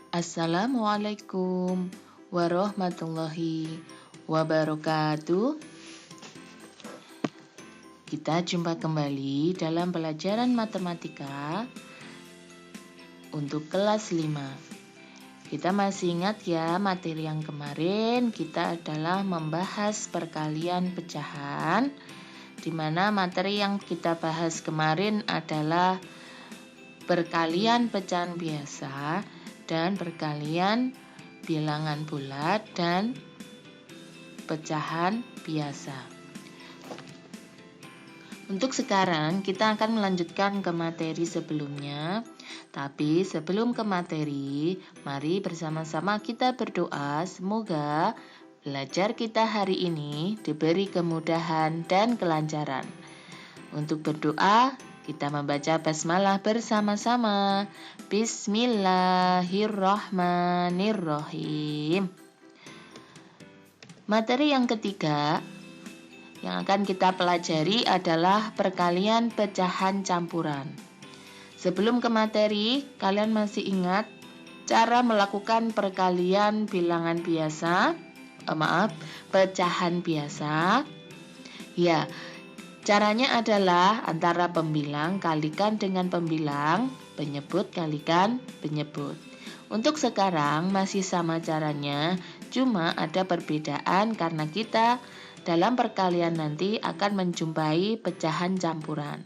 Assalamualaikum warahmatullahi wabarakatuh. Kita jumpa kembali dalam pelajaran matematika untuk kelas 5. Kita masih ingat ya materi yang kemarin kita adalah membahas perkalian pecahan, di mana materi yang kita bahas kemarin adalah perkalian pecahan biasa dan perkalian bilangan bulat dan pecahan biasa. Untuk sekarang kita akan melanjutkan ke materi sebelumnya. Tapi sebelum ke materi, mari bersama-sama kita berdoa semoga belajar kita hari ini diberi kemudahan dan kelancaran. Untuk berdoa, kita membaca basmalah bersama-sama. Bismillahirrahmanirrahim. Materi yang ketiga yang akan kita pelajari adalah perkalian pecahan campuran. Sebelum ke materi, kalian masih ingat cara melakukan perkalian bilangan biasa? Pecahan biasa. Ya, caranya adalah antara pembilang kalikan dengan pembilang, penyebut kalikan penyebut. Untuk sekarang masih sama caranya, cuma ada perbedaan karena kita dalam perkalian nanti akan menjumpai pecahan campuran.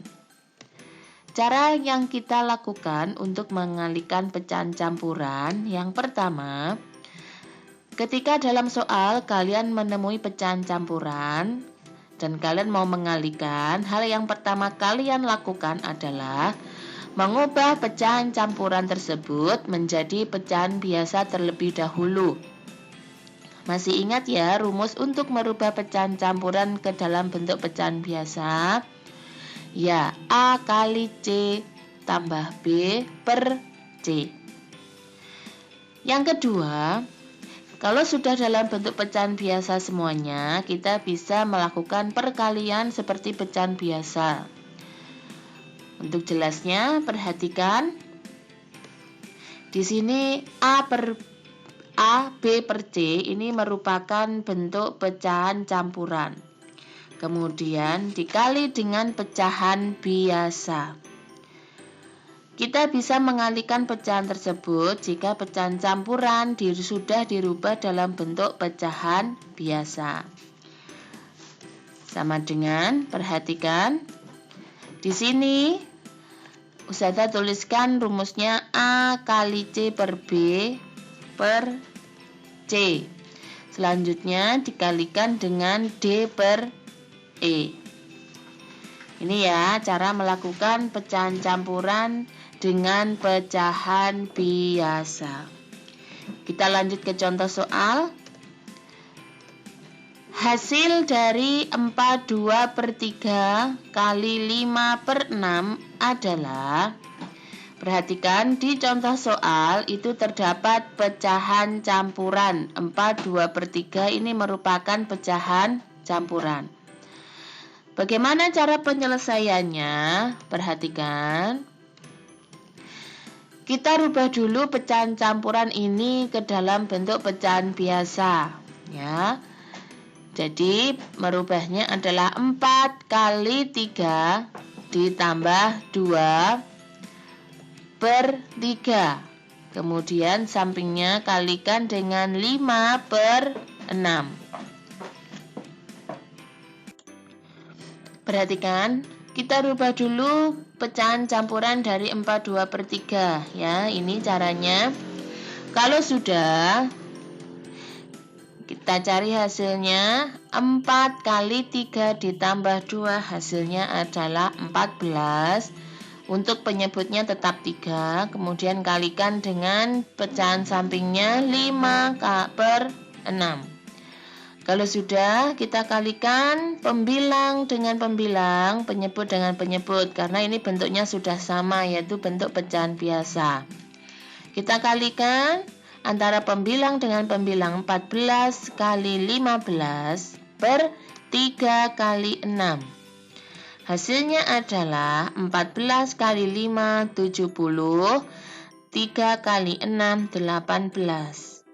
Cara yang kita lakukan untuk mengalihkan pecahan campuran, yang pertama, ketika dalam soal kalian menemui pecahan campuran dan kalian mau mengalihkan, hal yang pertama kalian lakukan adalah mengubah pecahan campuran tersebut menjadi pecahan biasa terlebih dahulu. Masih ingat ya rumus untuk merubah pecahan campuran ke dalam bentuk pecahan biasa? Ya, A kali C tambah B per C. Yang kedua, kalau sudah dalam bentuk pecahan biasa semuanya, kita bisa melakukan perkalian seperti pecahan biasa. Untuk jelasnya, perhatikan. Di sini B per C ini merupakan bentuk pecahan campuran. Kemudian dikali dengan pecahan biasa. Kita bisa mengalihkan pecahan tersebut jika pecahan campuran sudah dirubah dalam bentuk pecahan biasa. Sama dengan, perhatikan. Di sini Ustazah tuliskan rumusnya A kali C per B per C. Selanjutnya dikalikan dengan D per E. Ini ya cara melakukan pecahan campuran dengan pecahan biasa. Kita lanjut ke contoh soal. Hasil dari 42 per 3 kali 5 per 6 adalah, perhatikan di contoh soal itu terdapat pecahan campuran. 42 per 3 ini merupakan pecahan campuran. Bagaimana cara penyelesaiannya? Perhatikan. Kita rubah dulu pecahan campuran ini ke dalam bentuk pecahan biasa. Ya. Jadi merubahnya adalah 4 kali 3 ditambah 2 per 3. Kemudian sampingnya kalikan dengan 5 per 6. Perhatikan, kita rubah dulu pecahan campuran dari 42 per 3 ya. Ini caranya. Kalau sudah, kita cari hasilnya. 4 kali 3 ditambah 2 hasilnya adalah 14. Untuk penyebutnya tetap 3. Kemudian kalikan dengan pecahan sampingnya 5 per 6. Kalau sudah, kita kalikan pembilang dengan pembilang, penyebut dengan penyebut, karena ini bentuknya sudah sama, yaitu bentuk pecahan biasa. Kita kalikan antara pembilang dengan pembilang. 14 kali 15 per 3 kali 6. Hasilnya adalah 14 kali 5, 70. 3 kali 6, 18.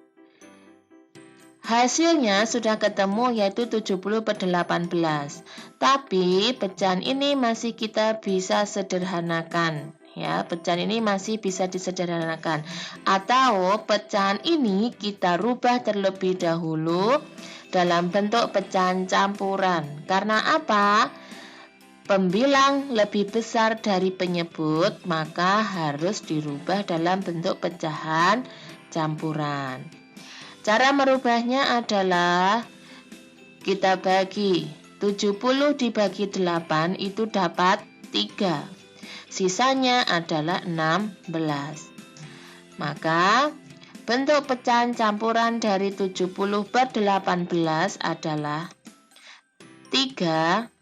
Hasilnya sudah ketemu yaitu 70/18. Tapi pecahan ini masih kita bisa sederhanakan. Ya, pecahan ini masih bisa disederhanakan. Atau pecahan ini kita rubah terlebih dahulu dalam bentuk pecahan campuran. Karena apa? Pembilang lebih besar dari penyebut, maka harus dirubah dalam bentuk pecahan campuran. Cara merubahnya adalah kita bagi 70 dibagi 8 itu dapat 3. Sisanya adalah 16. Maka bentuk pecahan campuran dari 70/18 adalah 3.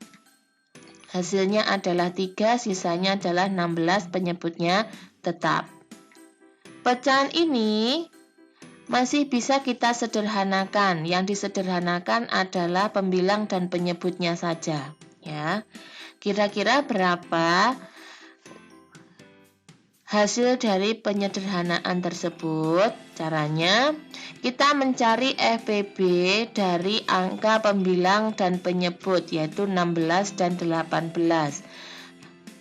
Hasilnya adalah 3, sisanya adalah 16, penyebutnya tetap. Pecahan ini masih bisa kita sederhanakan. Yang disederhanakan adalah pembilang dan penyebutnya saja. Ya, kira-kira berapa hasil dari penyederhanaan tersebut? Caranya, kita mencari FPB dari angka pembilang dan penyebut, yaitu 16 dan 18.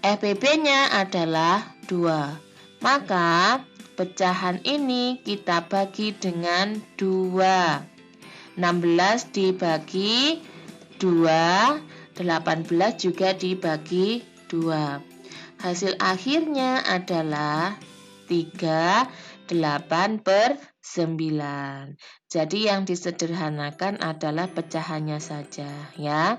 FPB-nya adalah 2. Maka pecahan ini kita bagi dengan 2. 16 dibagi 2, 18 juga dibagi 2. Hasil akhirnya adalah 38/9. Jadi yang disederhanakan adalah pecahannya saja ya.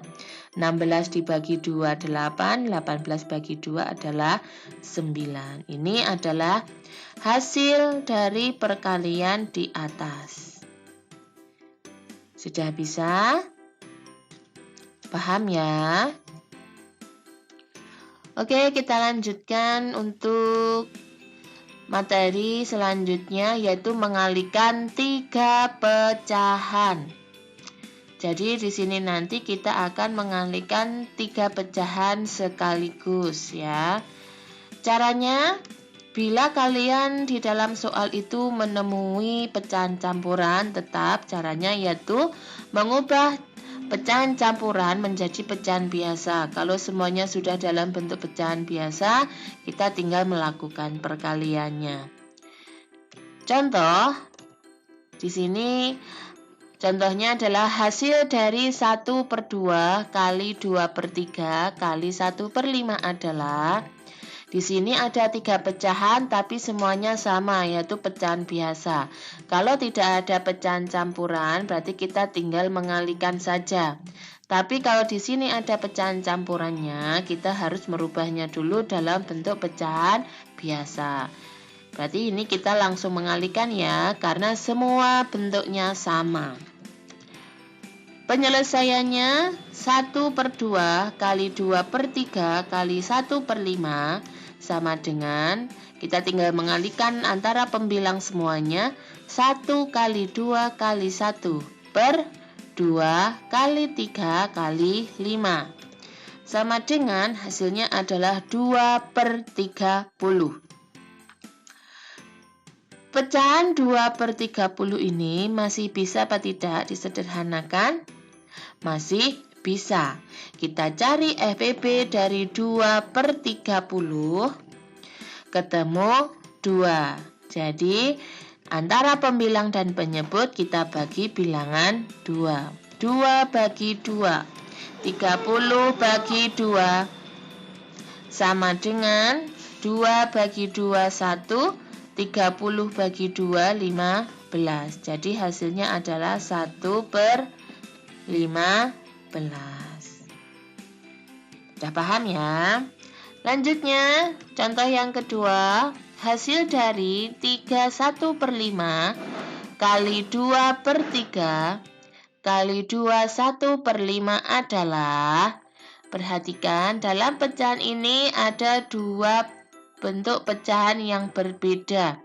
16 dibagi 2 8, 18 bagi 2 adalah 9. Ini adalah hasil dari perkalian di atas. Sudah bisa? Paham ya? Oke, kita lanjutkan untuk materi selanjutnya, yaitu mengalihkan 3 pecahan. Jadi di sini nanti kita akan mengalihkan 3 pecahan sekaligus ya. Caranya, bila kalian di dalam soal itu menemui pecahan campuran, tetap caranya yaitu mengubah pecahan campuran menjadi pecahan biasa. Kalau semuanya sudah dalam bentuk pecahan biasa, kita tinggal melakukan perkaliannya. Contoh, di sini contohnya adalah hasil dari 1/2 kali 2/3 kali 1/5 adalah, di sini ada 3 pecahan tapi semuanya sama, yaitu pecahan biasa. Kalau tidak ada pecahan campuran, berarti kita tinggal mengalihkan saja. Tapi kalau di sini ada pecahan campurannya, kita harus merubahnya dulu dalam bentuk pecahan biasa. Berarti ini kita langsung mengalihkan ya, karena semua bentuknya sama. Penyelesaiannya 1/2 kali 2/3 kali 1/5 sama dengan, kita tinggal mengalihkan antara pembilang semuanya, 1 kali 2 kali 1/2 kali 3 kali 5. Sama dengan hasilnya adalah 2/30. Pecahan 2/30 ini masih bisa apa tidak disederhanakan? Masih bisa. Kita cari FPB dari 2/30, ketemu 2. Jadi antara pembilang dan penyebut kita bagi bilangan 2. 2 bagi 2, 30 bagi 2 sama dengan 2 bagi 2 1, 30 bagi 2 15. Jadi hasilnya adalah 1/15. Sudah paham ya? Lanjutnya, contoh yang kedua, hasil dari 3 1/5 kali 2/3 kali 2 1/5 adalah, perhatikan dalam pecahan ini ada 2 bentuk pecahan yang berbeda,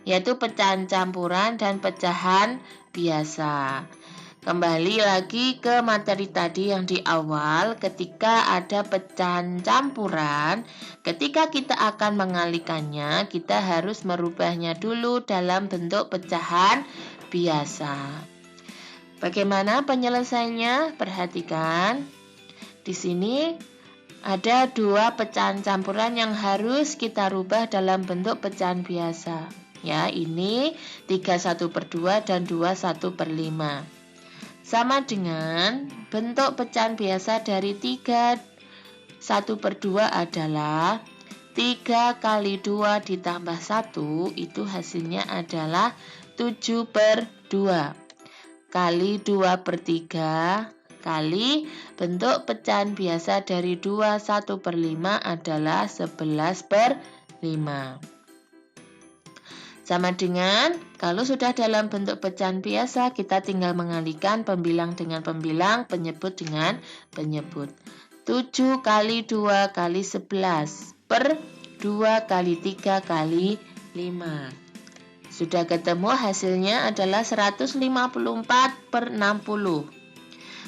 yaitu pecahan campuran dan pecahan biasa. Kembali lagi ke materi tadi yang di awal, ketika ada pecahan campuran, ketika kita akan mengalikannya, kita harus merubahnya dulu dalam bentuk pecahan biasa. Bagaimana penyelesaiannya? Perhatikan. Di sini ada dua pecahan campuran yang harus kita rubah dalam bentuk pecahan biasa. Ya, ini 31/2 dan 21/5. Sama dengan bentuk pecahan biasa dari 31/2 adalah 3 kali 2 ditambah 1, itu hasilnya adalah 7/2. Kali 2/3 kali bentuk pecahan biasa dari 21/5 adalah 11/5. Sama dengan kalau sudah dalam bentuk pecahan biasa, kita tinggal mengalihkan pembilang dengan pembilang, penyebut dengan penyebut. 7 kali 2 kali 11 per 2 kali 3 kali 5. Sudah ketemu, hasilnya adalah 154/60.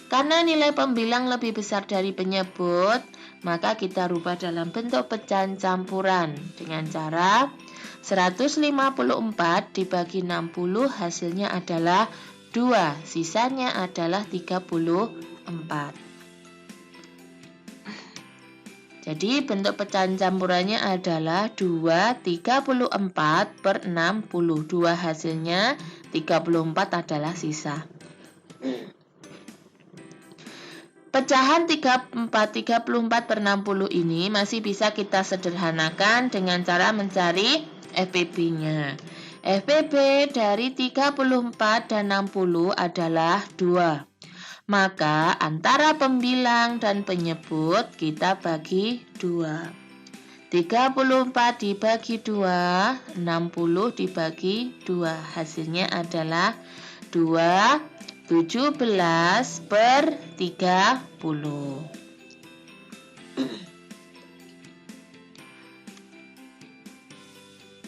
Karena nilai pembilang lebih besar dari penyebut, maka kita rubah dalam bentuk pecahan campuran dengan cara 154 dibagi 60, hasilnya adalah 2, sisanya adalah 34. Jadi bentuk pecahan campurannya adalah 2 34/60. 2 hasilnya, 34 adalah sisa. Pecahan 34/60 ini masih bisa kita sederhanakan dengan cara mencari FPB-nya. FPB dari 34 dan 60 adalah 2. Maka antara pembilang dan penyebut kita bagi 2. 34 dibagi 2, 60 dibagi 2. Hasilnya adalah 17/30.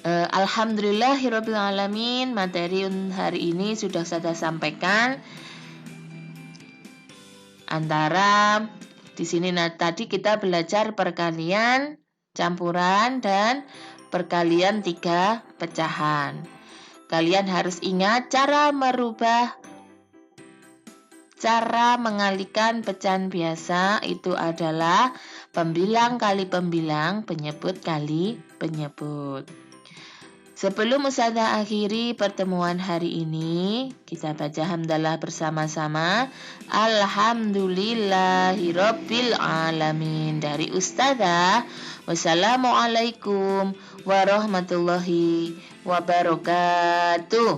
Alhamdulillahirabbil alamin, materi hari ini sudah saya sampaikan. Antara di sini tadi kita belajar perkalian campuran dan perkalian 3 pecahan. Kalian harus ingat cara mengalihkan pecahan biasa itu adalah pembilang kali pembilang, penyebut kali penyebut. Sebelum Ustazah akhiri pertemuan hari ini, kita baca hamdalah bersama-sama. Alhamdulillahirabbil alamin. Dari Ustazah. Wassalamualaikum warahmatullahi wabarakatuh.